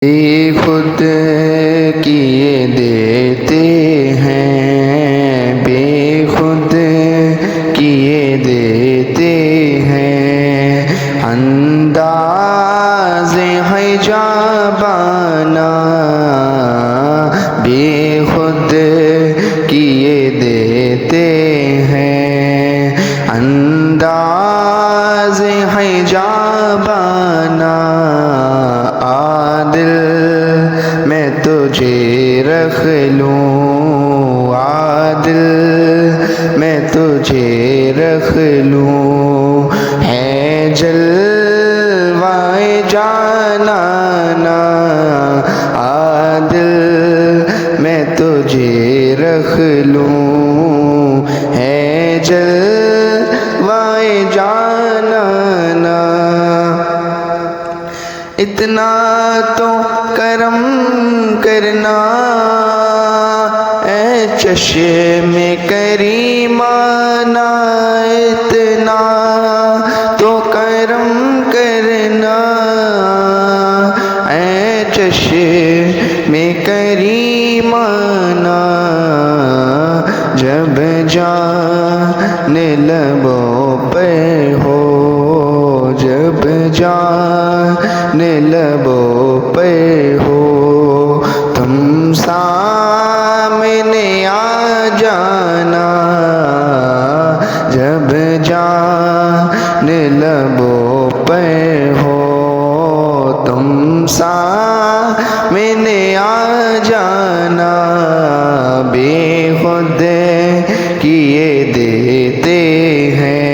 बेखुद किए देते हैं, बेखुद किए देते हैं। अंदाज़े है जाबाना बेखुद किए देते हैं। अंदाज़े है जाबाना आदिल मैं तुझे रख लूँ, आदिल मैं तुझे रख लूँ। है जलवाए जानाना आदिल मैं तुझे रख लूँ। है जलवाए जानाना इतना तो करम करना ऐ चश्मे करीमाना, इतना तो करम करना ऐ चश्मे करीमाना। जब जान लबों पे हो, जब जान लबों पे हो, तुम सामने आ जाना। जब जान लबों पे हो, तुम सामने आ जाना। बेखुद किए देते हैं।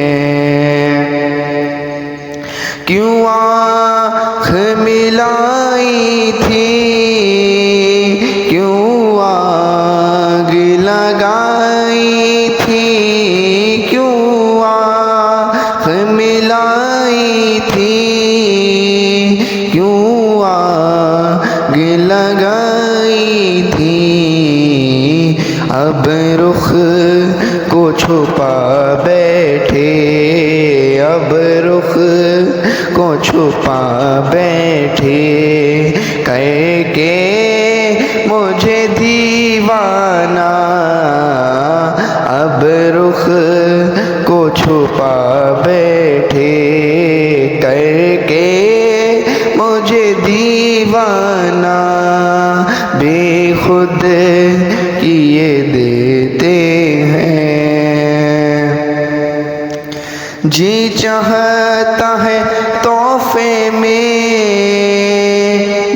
क्यों आँख मिलाई थी, क्यों आग लगाई थी, क्यों आँख मिलाई थी, क्यों आग लगाई थी। अब रुख को छुपा बैठे, अब रुख को छुपा बैठे। कह के मुझे दीवाना, अब रुख को छुपा बैठे। कह के मुझे दीवाना बेखुद किए देते हैं। जी चाहता है तोहफे में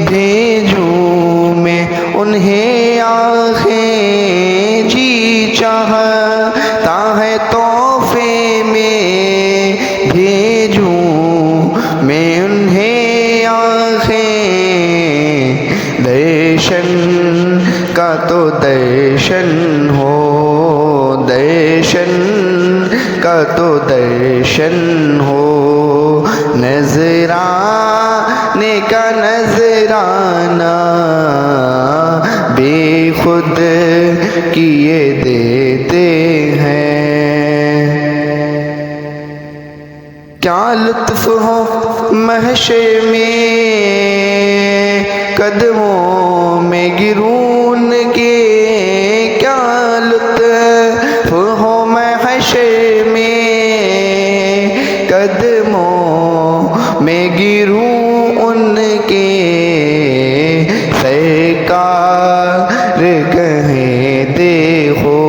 भेजूं मैं उन्हें आँखें। जी चाहता है तोहफे में भेजूं मैं उन्हें आँखें। दर्शन का तो दर्शन हो, दर्शन का तो दर्शन हो। नजराने का नजराना बेखुद किए देते हैं। क्या लुत्फ हो महशर में कदमों में गिरून के, क्या लुत्फ हो महशर में कदमों में गिरूं उनके। सरकार कहें देखो,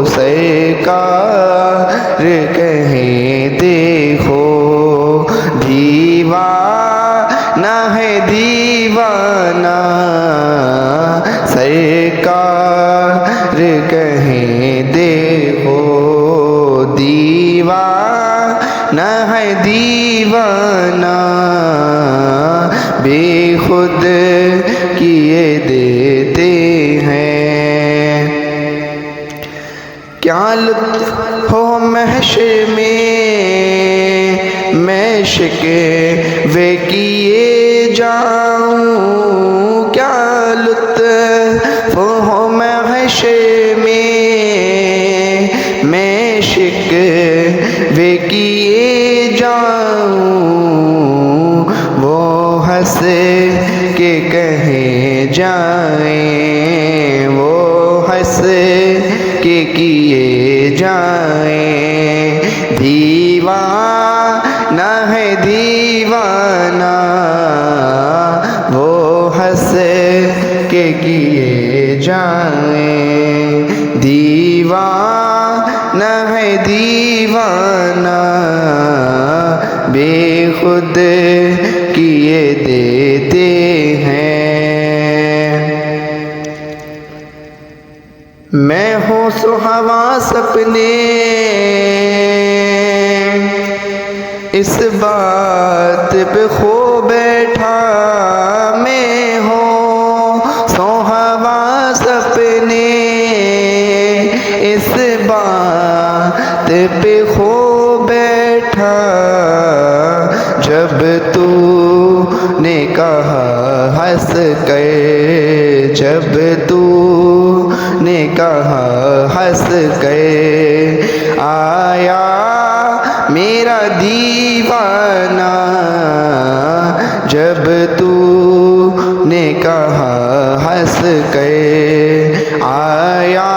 सरकार कहें देखो। दीवाना है दीवाना, सरकार कहें देखो। दीवाना है दीवाना बेखुद किए देते हैं। क्या लुत्फ हो महशर में मैं शिकवे किए जाऊं। क्या लुत्फ हो महशर में मैं शिकवे किए जाऊं। वो हंस के कहे जाएं, वो हंस के किए जाएं। दीवाना है दीवाना, वो हंस के किए जाएं। दीवाना है दीवाना, बेखुद किए देते हैं। मैं हूँ सुहावा सपने, इस बात पे खो बैठा। मैं हूँ सुहावा सपने, इस बात पे खो बैठा। जब तूने कहा हंस कर, जब तूने कहा हंस कर, आया मेरा दीवाना। जब तूने कहा हंस कर, आया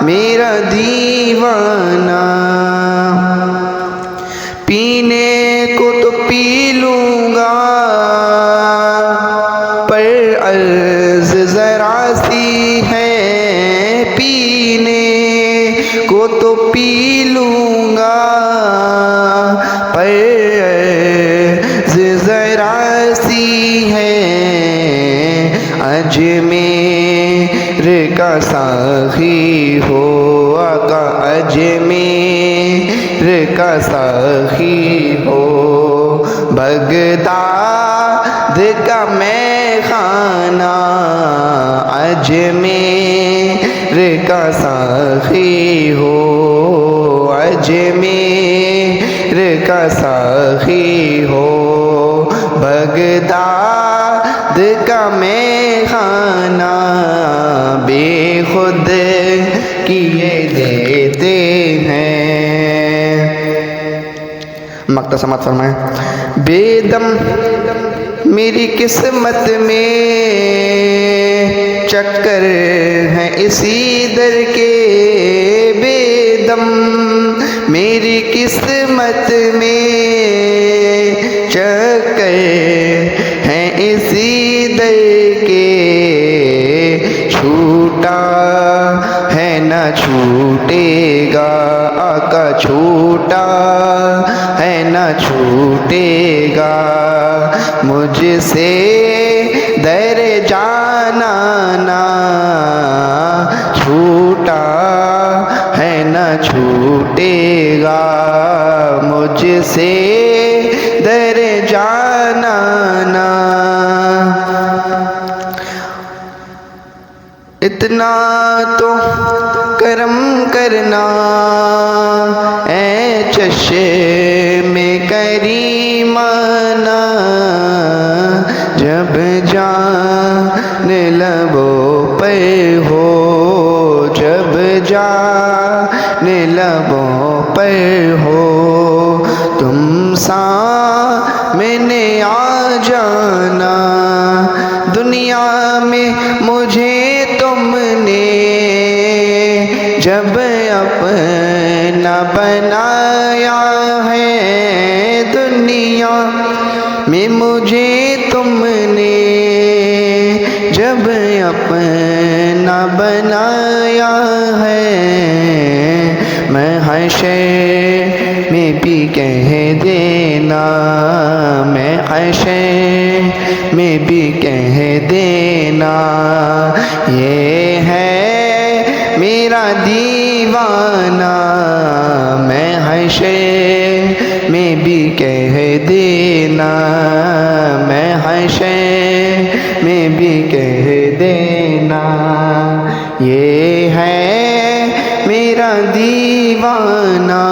मेरा दीवाना। पीने को तो पी लूँगा, पर अर्ज़ ज़रा सी है। पीने को तो पी लूँगा, पर अर्ज़ ज़रा सी है। अजमेर का साखी हो आका, अजमेर का साखी हो। बगदाद का मैं खाना, अजमेर का साखी हो। अजमेर का साखी हो। बगदाद का मैं खाना, बेखुद किए देते हैं। मक्ता समात फरमाए। बेदम मेरी किस्मत में चक्कर हैं इसी दर के। बेदम मेरी किस्मत में चक्कर हैं इसी दर के। छूटा है न छूटेगा आका, छूटा है न छूटेगा। मुझसे दर जाना ना, छूटा है न छूटेगा। मुझसे दर जाना ना। इतना तो करम करना ऐ चश्मे करीमाना। जब जान लबों पर हो, जब जान लबों पर हो, तुम सामने आ जाना। दुनिया में मुझे तुमने जब अपना बनाया है। दुनिया में मुझे तुमने जब अपना बनाया है। मैं हशर में भी कह देना, मैं हशर में भी कह देना। ये है मेरा दीवाना, मैं हशर में भी कह देना। मैं हशर में भी कह देना। ये है मेरा दीवाना।